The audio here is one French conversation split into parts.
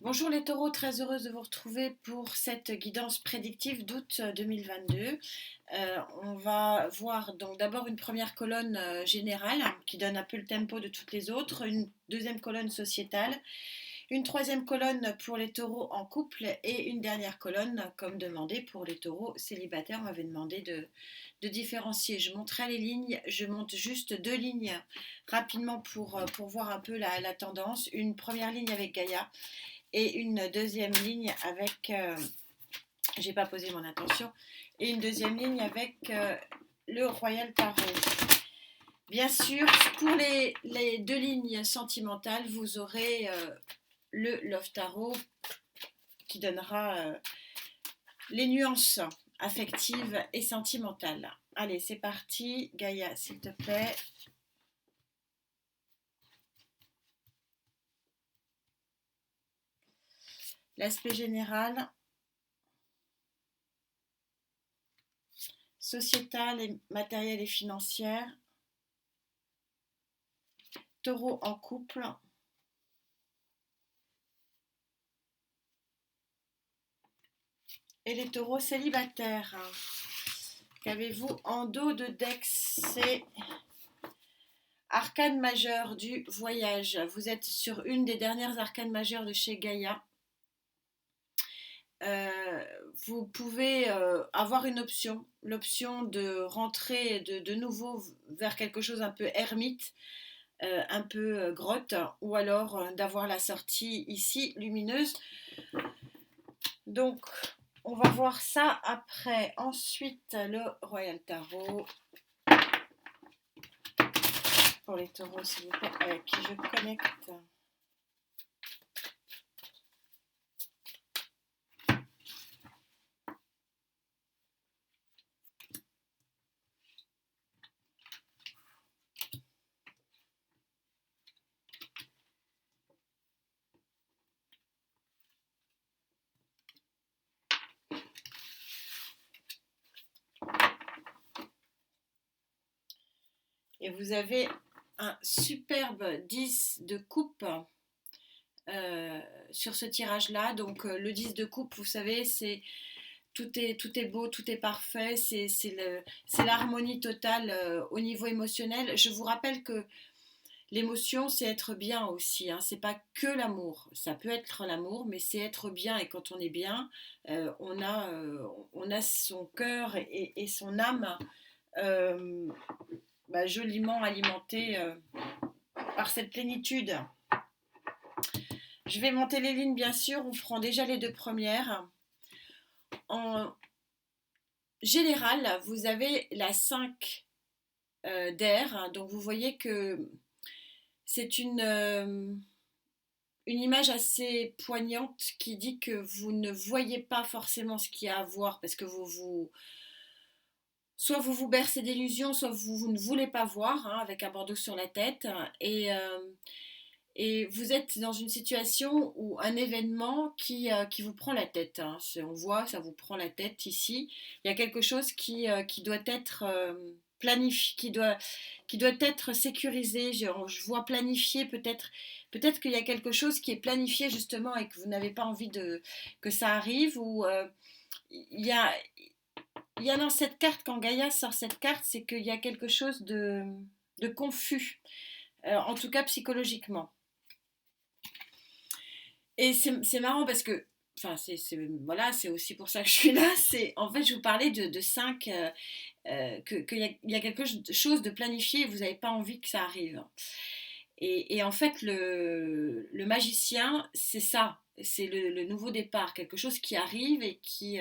Bonjour les taureaux, très heureuse de vous retrouver pour cette guidance prédictive d'août 2022. On va voir donc d'abord une première colonne générale qui donne un peu le tempo de toutes les autres, une deuxième colonne sociétale, une troisième colonne pour les taureaux en couple et une dernière colonne, comme demandé, pour les taureaux célibataires. On m'avait demandé de différencier. Je monterai les lignes, je monte juste deux lignes rapidement pour voir un peu la tendance. Une première ligne avec Gaïa et une deuxième ligne avec, j'ai pas posé mon attention, et une deuxième ligne avec le Royal Tarot. Bien sûr, pour les deux lignes sentimentales, vous aurez le Love Tarot qui donnera les nuances affectives et sentimentales. Allez, c'est parti. Gaïa, s'il te plaît. L'aspect général, sociétal, et matériel et financière. Taureau en couple. Et les taureaux célibataires. Qu'avez-vous en dos de deck? C'est arcane majeure du voyage. Vous êtes sur une des dernières arcanes majeures de chez Gaïa. Vous pouvez avoir une option, l'option de rentrer de nouveau vers quelque chose un peu ermite, un peu grotte, ou alors d'avoir la sortie ici lumineuse. Donc, on va voir ça après. Ensuite, le Royal Tarot. Pour les taureaux, s'il vous plaît, avec qui je connecte. Et vous avez un superbe 10 de coupe sur ce tirage-là. Donc le 10 de coupe, vous savez, c'est tout est beau, tout est parfait, c'est l'harmonie totale au niveau émotionnel. Je vous rappelle que l'émotion, c'est être bien aussi, hein. C'est pas que l'amour. Ça peut être l'amour, mais c'est être bien. Et quand on est bien, on a son cœur et son âme euh, joliment alimentés par cette plénitude. Je vais monter les lignes, bien sûr. On prend déjà les deux premières. En général, vous avez la 5 d'air. Donc, vous voyez que c'est une image assez poignante qui dit que vous ne voyez pas forcément ce qu'il y a à voir parce que soit vous vous bercez d'illusions, soit vous ne voulez pas voir, hein, avec un bandeau sur la tête. Et vous êtes dans une situation ou un événement qui vous prend la tête, hein. On voit, ça vous prend la tête ici. Il y a quelque chose qui doit être planifié, qui doit être sécurisé. Je vois planifié, peut-être qu'il y a quelque chose qui est planifié justement et que vous n'avez pas envie que ça arrive. Ou il y a dans cette carte, quand Gaïa sort cette carte, c'est qu'il y a quelque chose de confus, en tout cas psychologiquement. Et c'est marrant parce que, enfin, voilà, c'est aussi pour ça que je suis là. En fait, je vous parlais de 5, qu'il y a quelque chose de planifié et vous n'avez pas envie que ça arrive. Et en fait, le magicien, c'est ça. C'est le nouveau départ, quelque chose qui arrive et qui.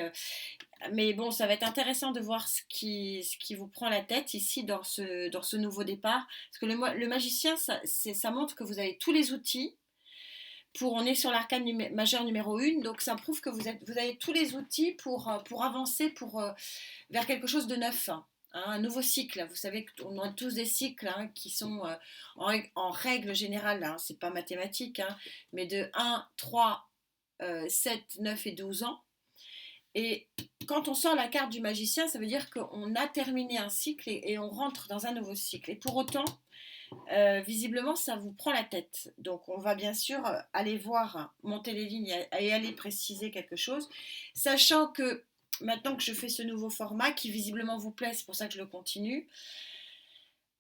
Mais bon, ça va être intéressant de voir ce qui vous prend la tête ici dans ce nouveau départ. Parce que le magicien, ça montre que vous avez tous les outils on est sur l'arcane majeur numéro 1, donc ça prouve que vous avez tous les outils pour avancer vers quelque chose de neuf, hein, un nouveau cycle. Vous savez qu'on a tous des cycles, hein, qui sont en règle générale, hein, c'est pas mathématique, hein, mais de 1, 3, 7, 9 et 12 ans. Et quand on sort la carte du magicien, ça veut dire qu'on a terminé un cycle et on rentre dans un nouveau cycle. Et pour autant, visiblement, ça vous prend la tête. Donc, on va bien sûr aller voir, monter les lignes et aller préciser quelque chose, sachant que maintenant que je fais ce nouveau format qui visiblement vous plaît, c'est pour ça que je le continue,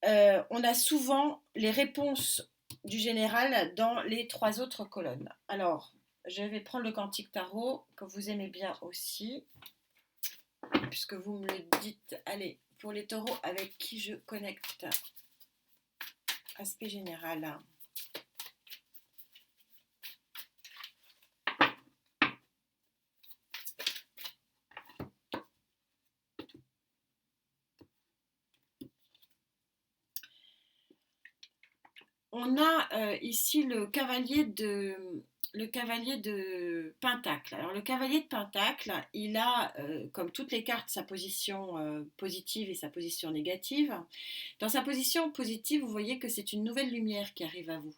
on a souvent les réponses du général dans les 3 autres colonnes. Alors, je vais prendre le Quantique Tarot, que vous aimez bien aussi, puisque vous me le dites. Allez, pour les taureaux avec qui je connecte. Aspect général. On a ici le cavalier de Pentacle. Alors le cavalier de Pentacle, il a, comme toutes les cartes, sa position positive et sa position négative. Dans sa position positive, vous voyez que c'est une nouvelle lumière qui arrive à vous.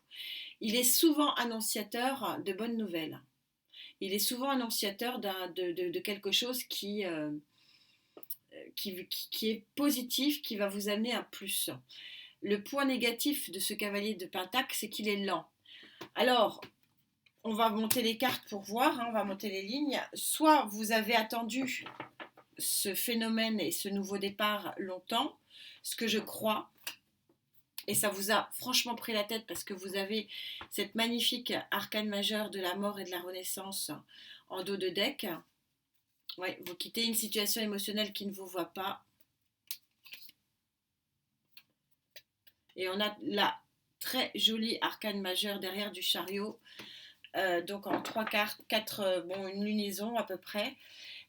Il est souvent annonciateur de bonnes nouvelles. Il est souvent annonciateur de quelque chose qui est positif, qui va vous amener un plus. Le point négatif de ce cavalier de Pentacle, c'est qu'il est lent. Alors, on va monter les cartes pour voir, on va monter les lignes. Soit vous avez attendu ce phénomène et ce nouveau départ longtemps, ce que je crois, et ça vous a franchement pris la tête parce que vous avez cette magnifique arcane majeure de la mort et de la renaissance en dos de deck. Ouais, vous quittez une situation émotionnelle qui ne vous voit pas. Et on a la très jolie arcane majeure derrière du chariot. Donc en 3 cartes, 4, bon, une lunaison à peu près.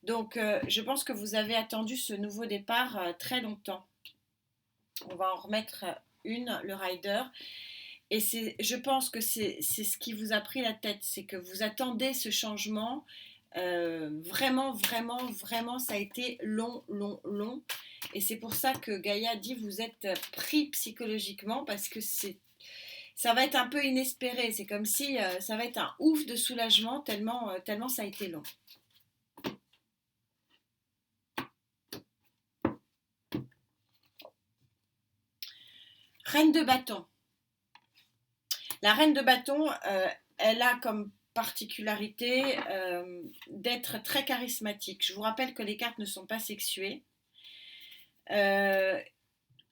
Donc je pense que vous avez attendu ce nouveau départ très longtemps. On va en remettre une, le rider. Et je pense que c'est ce qui vous a pris la tête, c'est que vous attendez ce changement. Vraiment, vraiment, vraiment, ça a été long, long, long. Et c'est pour ça que Gaïa dit vous êtes pris psychologiquement parce que ça va être un peu inespéré. C'est comme si ça va être un ouf de soulagement tellement, tellement ça a été long. Reine de bâton. La reine de bâton, elle a comme particularité d'être très charismatique. Je vous rappelle que les cartes ne sont pas sexuées.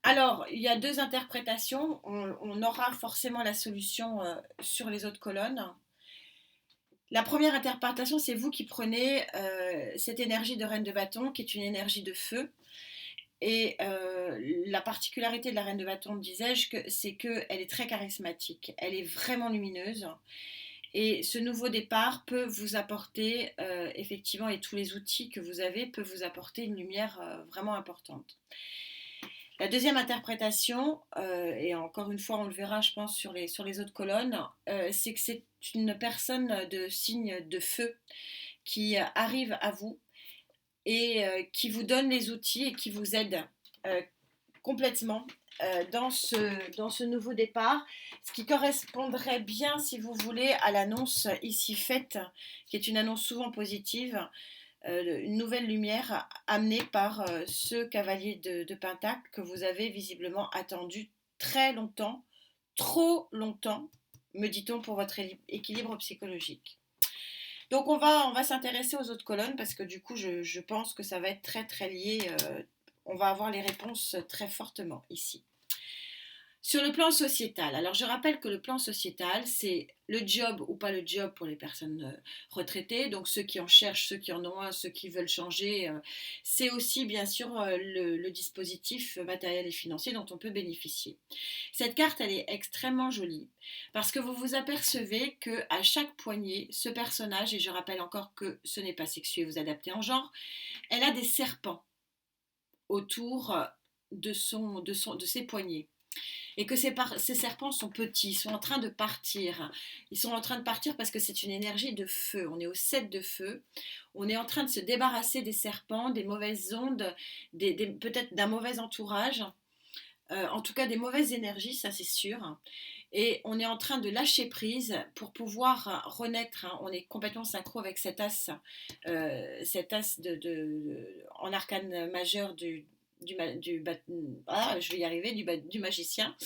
Alors, il y a 2 interprétations. On aura forcément la solution sur les autres colonnes. La première interprétation, c'est vous qui prenez cette énergie de reine de bâton, qui est une énergie de feu. Et la particularité de la reine de bâton, disais-je, c'est qu'elle est très charismatique. Elle est vraiment lumineuse. Et ce nouveau départ peut vous apporter, effectivement, et tous les outils que vous avez peuvent vous apporter une lumière vraiment importante. La deuxième interprétation, et encore une fois on le verra je pense sur les autres colonnes, c'est que c'est une personne de signe de feu qui arrive à vous et qui vous donne les outils et qui vous aide complètement dans ce nouveau départ, ce qui correspondrait bien, si vous voulez, à l'annonce ici faite, qui est une annonce souvent positive, une nouvelle lumière amenée par ce cavalier de Pentacle que vous avez visiblement attendu très longtemps, trop longtemps, me dit-on, pour votre équilibre psychologique. Donc on va s'intéresser aux autres colonnes parce que du coup je pense que ça va être très très lié, on va avoir les réponses très fortement ici. Sur le plan sociétal, alors je rappelle que le plan sociétal, c'est le job ou pas le job pour les personnes retraitées, donc ceux qui en cherchent, ceux qui en ont un, ceux qui veulent changer. C'est aussi bien sûr le dispositif matériel et financier dont on peut bénéficier. Cette carte, elle est extrêmement jolie parce que vous vous apercevez qu'à chaque poignée, ce personnage, et je rappelle encore que ce n'est pas sexué, vous adaptez en genre, elle a des serpents autour de ses poignets. Et que ces serpents sont petits, ils sont en train de partir. Ils sont en train de partir parce que c'est une énergie de feu. On est au 7 de feu. On est en train de se débarrasser des serpents, des mauvaises ondes, peut-être d'un mauvais entourage. En tout cas, des mauvaises énergies, ça c'est sûr. Et on est en train de lâcher prise pour pouvoir renaître. On est complètement synchro avec cet as en arcane majeur je vais y arriver, du magicien.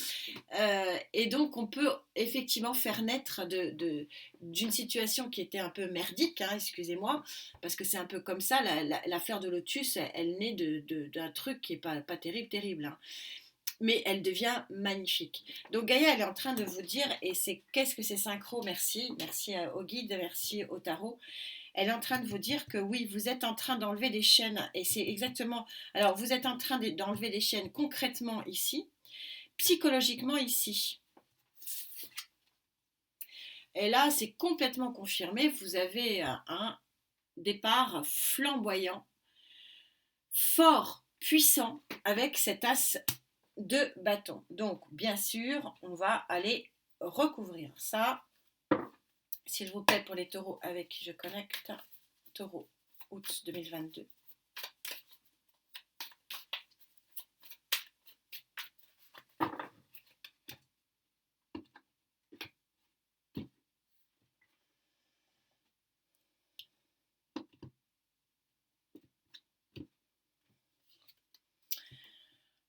Et donc, on peut effectivement faire naître d'une situation qui était un peu merdique, hein, excusez-moi, parce que c'est un peu comme ça, la fleur de lotus, elle naît d'un truc qui n'est pas terrible, terrible, hein. Mais elle devient magnifique. Donc Gaïa, elle est en train de vous dire, et c'est qu'est-ce que c'est synchro, merci au guide, merci au tarot, elle est en train de vous dire que oui, vous êtes en train d'enlever des chaînes, et c'est exactement, alors vous êtes en train d'enlever des chaînes concrètement ici, psychologiquement ici. Et là, c'est complètement confirmé, vous avez un départ flamboyant, fort, puissant, avec cet as de bâton. Donc, bien sûr, on va aller recouvrir ça. S'il vous plaît, pour les taureaux avec qui je connecte, taureau, août 2022.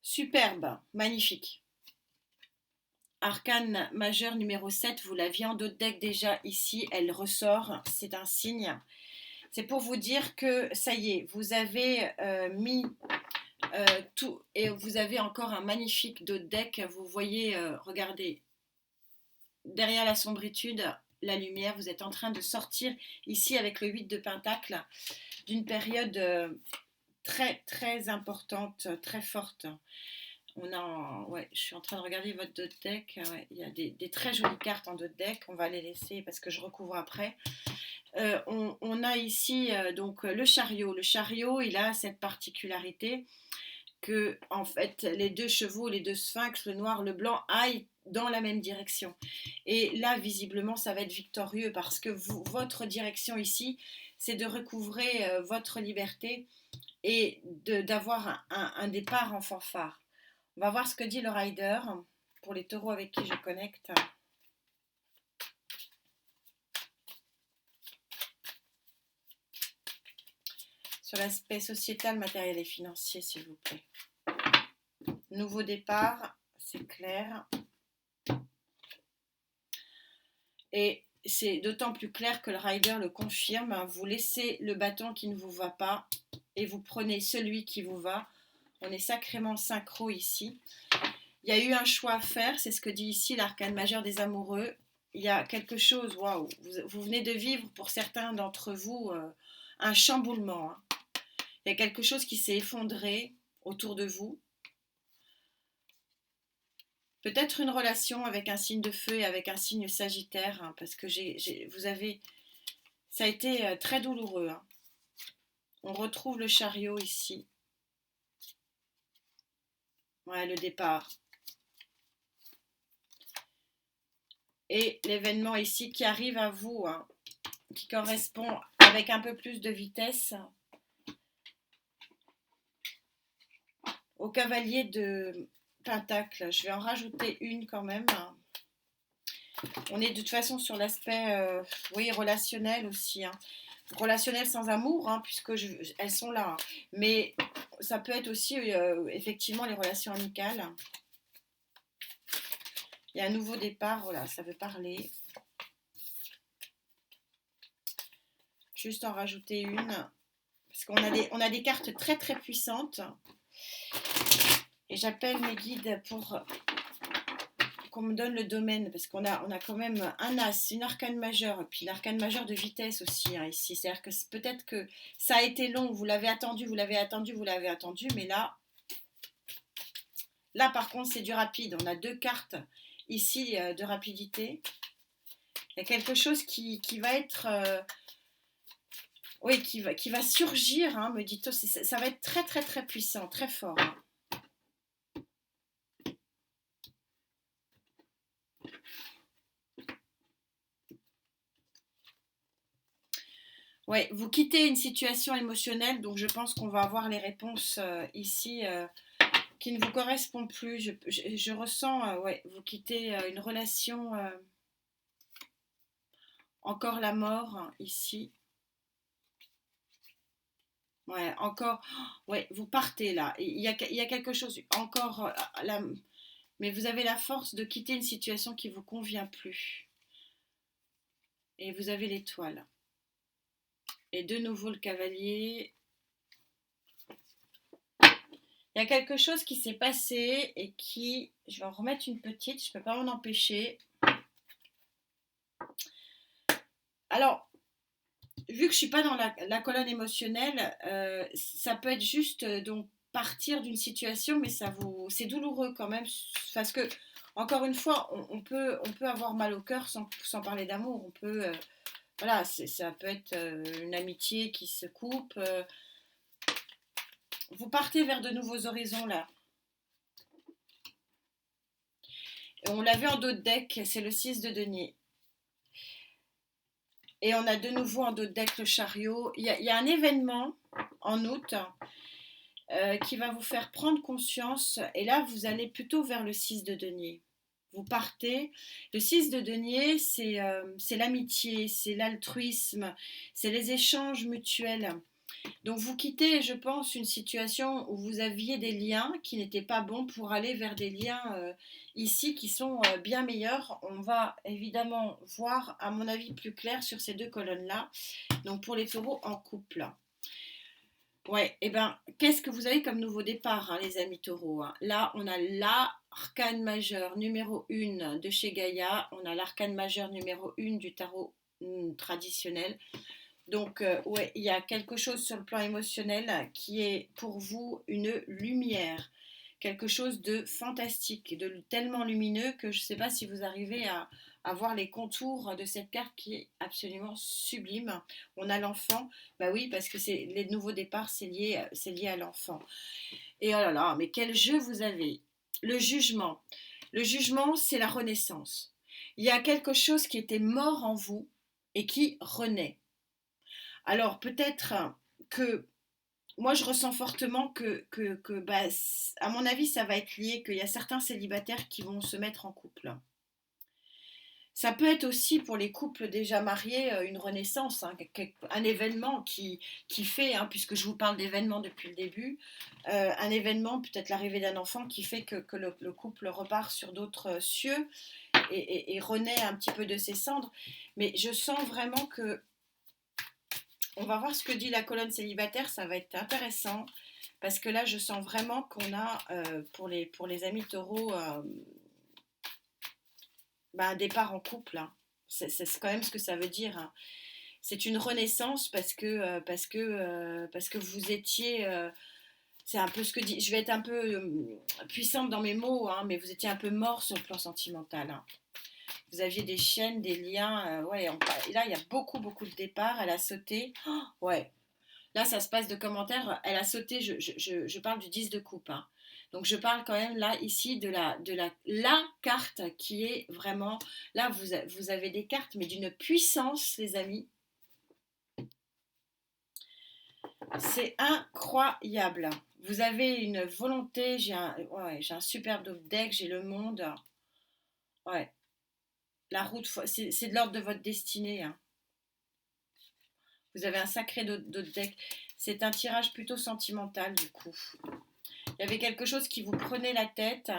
Superbe, magnifique. Arcane majeur numéro 7, vous l'aviez en dos de deck déjà ici, elle ressort, c'est un signe. C'est pour vous dire que ça y est, vous avez mis tout, et vous avez encore un magnifique dos de deck, vous voyez, regardez, derrière la sombritude, la lumière, vous êtes en train de sortir ici avec le 8 de Pentacle d'une période très très importante, très forte. Ouais, je suis en train de regarder votre dos de deck. Ouais, il y a des très jolies cartes en dos de deck. On va les laisser parce que je recouvre après. On a ici donc le chariot. Le chariot, il a cette particularité que en fait les deux chevaux, les deux sphinx, le noir, le blanc, aillent dans la même direction. Et là, visiblement, ça va être victorieux parce que votre direction ici, c'est de recouvrer votre liberté et d'avoir un départ en fanfare. On va voir ce que dit le rider pour les taureaux avec qui je connecte. Sur l'aspect sociétal, matériel et financier, s'il vous plaît. Nouveau départ, c'est clair. Et c'est d'autant plus clair que le rider le confirme. Vous laissez le bâton qui ne vous va pas et vous prenez celui qui vous va. On est sacrément synchro ici. Il y a eu un choix à faire, c'est ce que dit ici l'arcane majeur des amoureux. Il y a quelque chose, waouh, vous venez de vivre pour certains d'entre vous un chamboulement. Hein. Il y a quelque chose qui s'est effondré autour de vous. Peut-être une relation avec un signe de feu et avec un signe sagittaire, hein, parce que ça a été très douloureux. Hein. On retrouve le chariot ici. Ouais, le départ. Et l'événement ici qui arrive à vous, hein, qui correspond avec un peu plus de vitesse au cavalier de Pentacle. Je vais en rajouter une quand même. On est de toute façon sur l'aspect oui, relationnel aussi. Hein. Relationnel sans amour, hein, puisque elles sont là. Hein. Mais ça peut être aussi effectivement les relations amicales. Il y a un nouveau départ, voilà, ça veut parler. Juste en rajouter une. Parce qu'on a des cartes très très puissantes. Et j'appelle mes guides pour qu'on me donne le domaine, parce qu'on a quand même un as, une arcane majeure, et puis l'arcane majeure de vitesse aussi hein, ici. C'est-à-dire que peut-être que ça a été long, vous l'avez attendu, mais là par contre c'est du rapide. On a deux cartes ici de rapidité. Il y a quelque chose qui va être... oui, qui va surgir, hein, me dit-on. Ça va être très très très puissant, très fort. Hein. Ouais, vous quittez une situation émotionnelle, donc je pense qu'on va avoir les réponses ici qui ne vous correspondent plus. Je ressens, ouais, vous quittez une relation, encore la mort ici. Ouais, encore, ouais, vous partez là. Il y a quelque chose encore là, mais vous avez la force de quitter une situation qui vous convient plus. Et vous avez l'étoile. Et de nouveau le cavalier. Il y a quelque chose qui s'est passé et qui, je vais en remettre une petite, je ne peux pas m'en empêcher. Alors, vu que je ne suis pas dans la colonne émotionnelle, ça peut être juste donc partir d'une situation, mais c'est douloureux quand même, parce que encore une fois, on peut avoir mal au cœur sans parler d'amour. On peut, voilà, ça peut être une amitié qui se coupe. Vous partez vers de nouveaux horizons là. Et on l'a vu en dos de deck, c'est le 6 de denier. Et on a de nouveau en dos de deck le chariot. Il y a un événement en août qui va vous faire prendre conscience. Et là, vous allez plutôt vers le 6 de denier. Vous partez. Le 6 de denier, c'est l'amitié, c'est l'altruisme, c'est les échanges mutuels. Donc vous quittez, je pense, une situation où vous aviez des liens qui n'étaient pas bons pour aller vers des liens ici qui sont bien meilleurs. On va évidemment voir, à mon avis, plus clair sur ces deux colonnes-là. Donc pour les taureaux en couple. Ouais, et ben, qu'est-ce que vous avez comme nouveau départ, hein, les amis taureaux, hein. Là, on a l'arcane majeur numéro 1 de chez Gaïa, on a l'arcane majeur numéro 1 du tarot traditionnel. Donc, ouais, il y a quelque chose sur le plan émotionnel qui est pour vous une lumière, quelque chose de fantastique, de tellement lumineux que je ne sais pas si vous arrivez à voir les contours de cette carte qui est absolument sublime. On a l'enfant, bah oui, parce que c'est les nouveaux départs, c'est lié à l'enfant. Et oh là là, mais quel jeu vous avez! Le jugement. Le jugement, c'est la renaissance. Il y a quelque chose qui était mort en vous et qui renaît. Alors peut-être que moi je ressens fortement que bah, à mon avis ça va être lié qu'il y a certains célibataires qui vont se mettre en couple. Ça peut être aussi pour les couples déjà mariés une renaissance, hein, un événement qui fait, hein, puisque je vous parle d'événements depuis le début, un événement, peut-être l'arrivée d'un enfant qui fait que le couple repart sur d'autres cieux et renaît un petit peu de ses cendres. Mais je sens vraiment que on va voir ce que dit la colonne célibataire, ça va être intéressant parce que là je sens vraiment qu'on a pour les amis taureaux un départ en couple, hein. C'est quand même ce que ça veut dire, hein. C'est une renaissance parce que vous étiez c'est un peu ce que dit. Je vais être un peu puissante dans mes mots, hein, mais vous étiez un peu mort sur le plan sentimental, hein. Vous aviez des chaînes, des liens. Ouais, là, il y a beaucoup, beaucoup de départs. Elle a sauté. Oh, ouais, là, ça se passe de commentaires. Elle a sauté, je parle du 10 de coupe, hein. Donc, je parle quand même là, ici, la carte qui est vraiment. Là, vous avez des cartes, mais d'une puissance, les amis. C'est incroyable. Vous avez une volonté. J'ai un superbe deck. J'ai le monde. Ouais, la route, c'est de l'ordre de votre destinée, hein. Vous avez un sacré d'autres deck. C'est un tirage plutôt sentimental, du coup. Il y avait quelque chose qui vous prenait la tête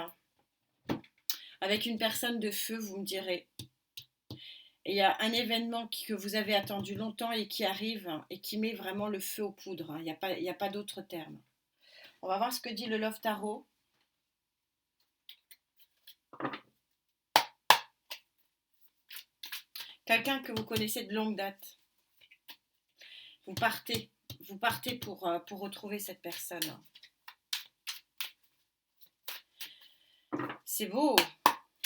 avec une personne de feu, vous me direz. Et il y a un événement que vous avez attendu longtemps et qui arrive et qui met vraiment le feu aux poudres, hein. Il y a pas d'autre terme. On va voir ce que dit le Love Tarot. Quelqu'un que vous connaissez de longue date. Vous partez. Vous partez pour retrouver cette personne. C'est beau.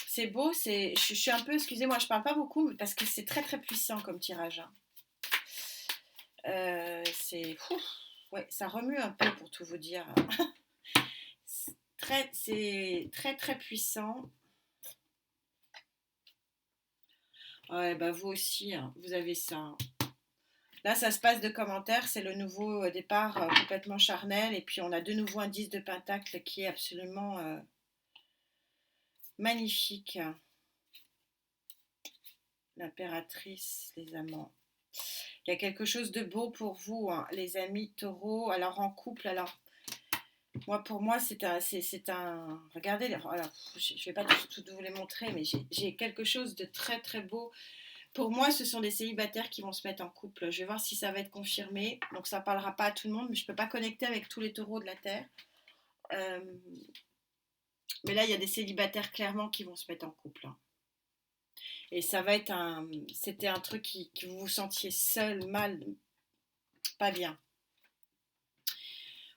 C'est beau, je suis un peu, excusez-moi, je parle pas beaucoup parce que c'est très très puissant comme tirage, hein. Ouais, ça remue un peu pour tout vous dire. C'est très très puissant. Ouais, bah vous aussi, hein, vous avez ça, hein. Là, ça se passe de commentaires, c'est le nouveau départ complètement charnel, et puis on a de nouveau un 10 de pentacle qui est absolument magnifique. L'impératrice, les amants. Il y a quelque chose de beau pour vous, hein, les amis taureaux. Alors en couple, alors moi pour moi c'est un. Regardez, alors je ne vais pas tout vous les montrer, mais j'ai quelque chose de très très beau. Pour moi, ce sont des célibataires qui vont se mettre en couple. Je vais voir si ça va être confirmé. Donc ça ne parlera pas à tout le monde, mais je ne peux pas connecter avec tous les taureaux de la Terre. Euh, mais là, il y a des célibataires clairement qui vont se mettre en couple, hein. Et ça va être un. C'était un truc qui vous vous sentiez seul, mal, pas bien.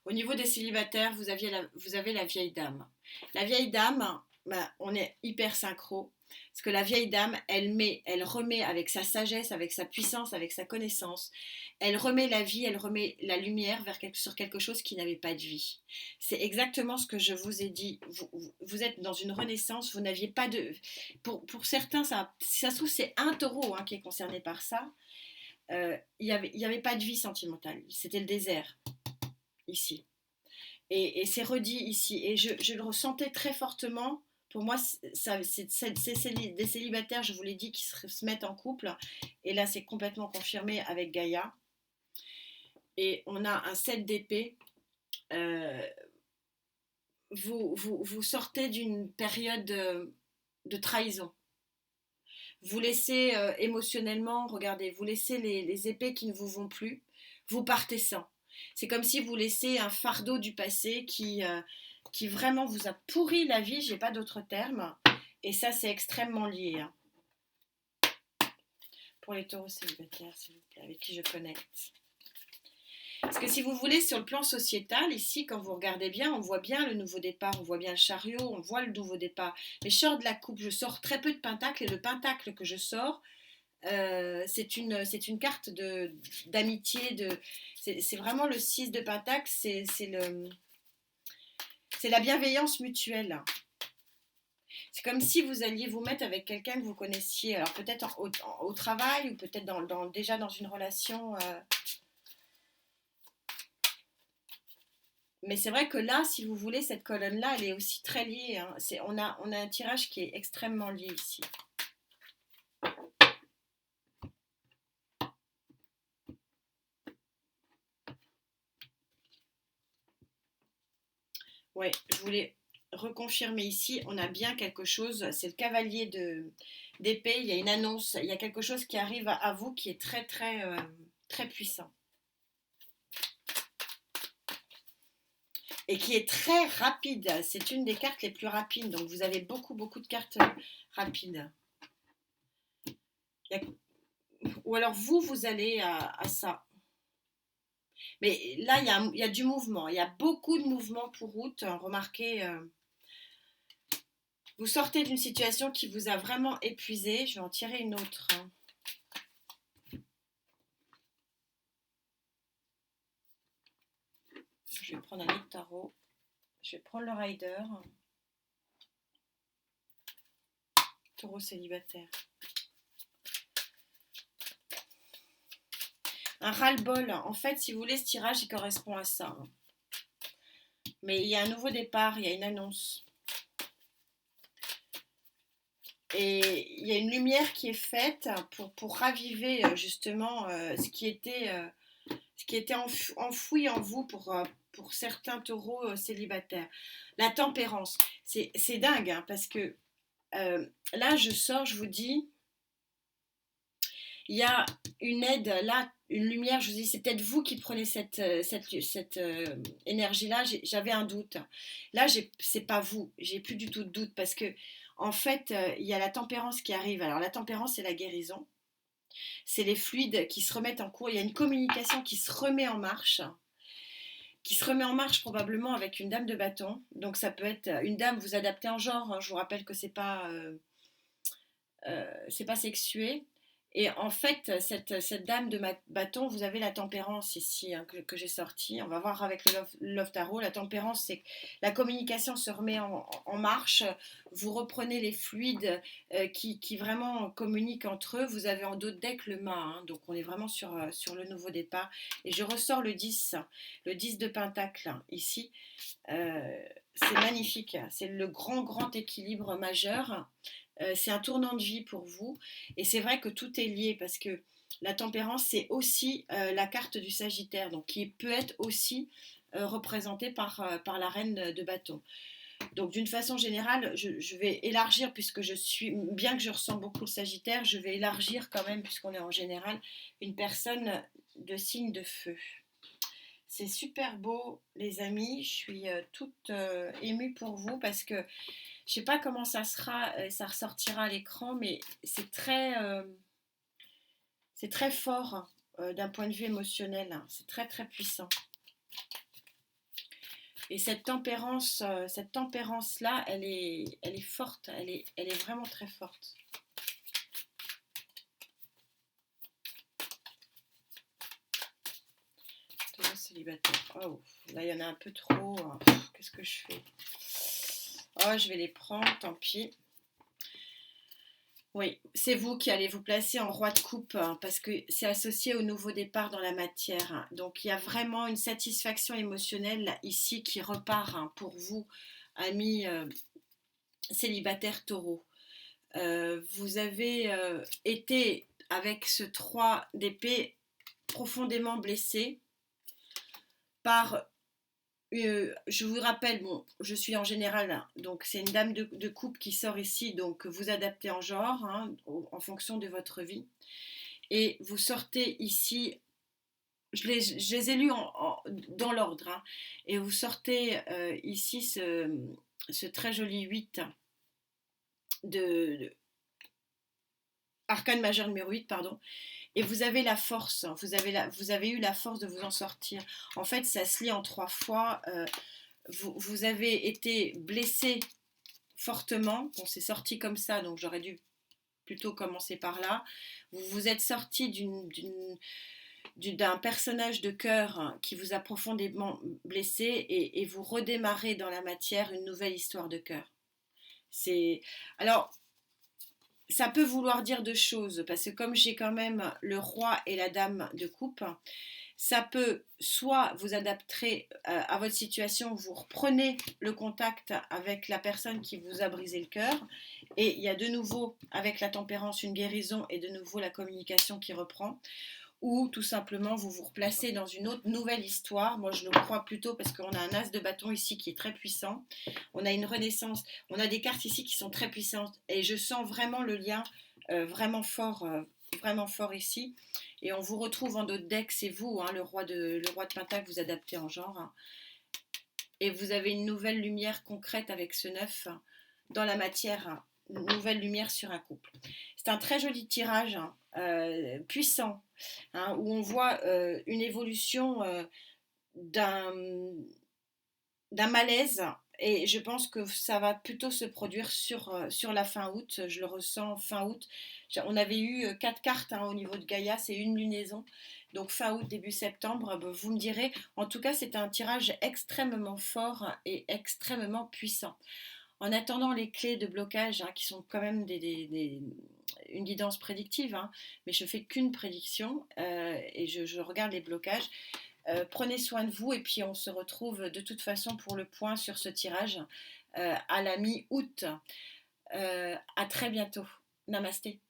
Au niveau des célibataires, vous avez la vieille dame. La vieille dame, ben, on est hyper synchro. Parce que la vieille dame, elle remet avec sa sagesse, avec sa puissance, avec sa connaissance, elle remet la vie, elle remet la lumière sur quelque chose qui n'avait pas de vie. C'est exactement ce que je vous ai dit. Vous êtes dans une renaissance, vous n'aviez pas de. Pour certains, si ça se trouve, c'est un taureau, hein, qui est concerné par ça. Il y avait pas de vie sentimentale. C'était le désert, ici. Et c'est redit ici. Et je le ressentais très fortement. Pour moi, c'est des célibataires, je vous l'ai dit, qui se mettent en couple. Et là, c'est complètement confirmé avec Gaïa. Et on a un 7 d'épée. Euh, vous sortez d'une période de trahison. Vous laissez émotionnellement, regardez, vous laissez les épées qui ne vous vont plus. Vous partez sans. C'est comme si vous laissez un fardeau du passé qui vraiment vous a pourri la vie, j'ai pas d'autre terme. Et ça, c'est extrêmement lié, hein. Pour les taureaux célibataires, s'il vous plaît, avec qui je connecte. Parce que si vous voulez, sur le plan sociétal, ici, quand vous regardez bien, on voit bien le nouveau départ, on voit bien le chariot, on voit le nouveau départ. Mais je sors de la coupe, je sors très peu de pentacles, et le pentacle que je sors, c'est une carte d'amitié, c'est vraiment le 6 de pentacle, c'est la bienveillance mutuelle. C'est comme si vous alliez vous mettre avec quelqu'un que vous connaissiez, alors peut-être au travail ou peut-être déjà dans une relation. Mais c'est vrai que là, si vous voulez, cette colonne-là, elle est aussi très liée, hein. On a un tirage qui est extrêmement lié ici. Ouais, je voulais reconfirmer ici, on a bien quelque chose, c'est le cavalier d'épée, il y a une annonce, il y a quelque chose qui arrive à vous qui est très très très puissant. Et qui est très rapide, c'est une des cartes les plus rapides, donc vous avez beaucoup beaucoup de cartes rapides. Ou alors vous allez à ça. Mais là, il y a du mouvement, il y a beaucoup de mouvement pour août, remarquez. Vous sortez d'une situation qui vous a vraiment épuisé. Je vais en tirer une autre, hein. Je vais prendre un autre tarot. Je vais prendre le Rider. Taureau célibataire. Un ras-le-bol. En fait, si vous voulez, ce tirage, il correspond à ça, hein. Mais il y a un nouveau départ, il y a une annonce. Et il y a une lumière qui est faite pour raviver justement ce qui était enfoui en vous pour certains taureaux célibataires. La tempérance, c'est dingue, hein, parce que là je sors, je vous dis, il y a une aide là, une lumière, je vous dis, c'est peut-être vous qui prenez cette énergie-là, j'avais un doute. Là, c'est pas vous, j'ai plus du tout de doute parce que en fait, il y a la tempérance qui arrive. Alors la tempérance, c'est la guérison. C'est les fluides qui se remettent en cours. Il y a une communication qui se remet en marche probablement avec une dame de bâton. Donc ça peut être une dame, vous adaptez en genre, hein. Je vous rappelle que c'est pas sexué. Et en fait, cette dame de bâton, vous avez la tempérance ici, hein, que j'ai sortie. On va voir avec le Love Tarot. La tempérance, c'est que la communication se remet en marche. Vous reprenez les fluides qui vraiment communiquent entre eux. Vous avez en dos de deck le mât, hein, donc on est vraiment sur le nouveau départ. Et je ressors le 10 de pentacle, hein, ici. C'est magnifique. C'est le grand équilibre majeur. C'est un tournant de vie pour vous. Et c'est vrai que tout est lié parce que La tempérance, c'est aussi la carte du Sagittaire, donc qui peut être aussi représentée par la reine de bâton. Donc d'une façon générale, je vais élargir, puisque je suis, bien que je ressens beaucoup le Sagittaire, je vais élargir quand même, puisqu'on est en général une personne de signe de feu. C'est super beau, les amis. Je suis toute émue pour vous parce que je sais pas comment ça sera, ça ressortira à l'écran, mais c'est très fort d'un point de vue émotionnel, hein. C'est très très puissant. Et cette tempérance-là, elle est forte, elle est vraiment très forte. Célibataire. Oh, là, il y en a un peu trop. Qu'est-ce que je fais? Oh, je vais les prendre, tant pis. Oui, c'est vous qui allez vous placer en roi de coupe, hein, parce que c'est associé au nouveau départ dans la matière, hein. Donc il y a vraiment une satisfaction émotionnelle là, ici qui repart, hein, pour vous, amis célibataires taureaux. Vous avez été, avec ce 3 d'épée, profondément blessé par je vous rappelle, bon, je suis en général, hein, donc c'est une dame de coupe qui sort ici, donc vous adaptez en genre, hein, en fonction de votre vie. Et vous sortez ici, je les ai lus dans l'ordre, hein, et vous sortez ici ce très joli 8 de arcane majeur numéro 8, pardon. Et vous avez la force, hein, vous avez eu la force de vous en sortir. En fait, ça se lit en 3 fois. Vous avez été blessé fortement. Bon, c'est sorti comme ça, donc j'aurais dû plutôt commencer par là. Vous vous êtes sorti d'un personnage de cœur, hein, qui vous a profondément blessé, et vous redémarrez dans la matière une nouvelle histoire de cœur. Alors, ça peut vouloir dire deux choses, parce que comme j'ai quand même le roi et la dame de coupe, ça peut soit vous adapter à votre situation, vous reprenez le contact avec la personne qui vous a brisé le cœur, et il y a de nouveau avec la tempérance une guérison et de nouveau la communication qui reprend, ou tout simplement vous vous replacez dans une autre nouvelle histoire. Moi je le crois plutôt, parce qu'on a un as de bâton ici qui est très puissant, on a une renaissance, on a des cartes ici qui sont très puissantes, et je sens vraiment le lien vraiment fort ici. Et on vous retrouve en d'autres decks, c'est vous, hein, le roi de Pentacle, vous adaptez en genre, hein. Et vous avez une nouvelle lumière concrète avec ce 9 dans la matière, hein, une nouvelle lumière sur un couple. C'est un très joli tirage, hein, puissant, hein, où on voit une évolution d'un malaise, et je pense que ça va plutôt se produire sur la fin août. Je le ressens fin août. On avait eu 4 cartes, hein, au niveau de Gaïa, c'est une lunaison. Donc fin août, début septembre, vous me direz. En tout cas, c'est un tirage extrêmement fort et extrêmement puissant. En attendant les clés de blocage, hein, qui sont quand même une guidance prédictive, hein, mais je fais qu'une prédiction, et je regarde les blocages. Prenez soin de vous, et puis on se retrouve de toute façon pour le point sur ce tirage à la mi-août. À très bientôt. Namasté.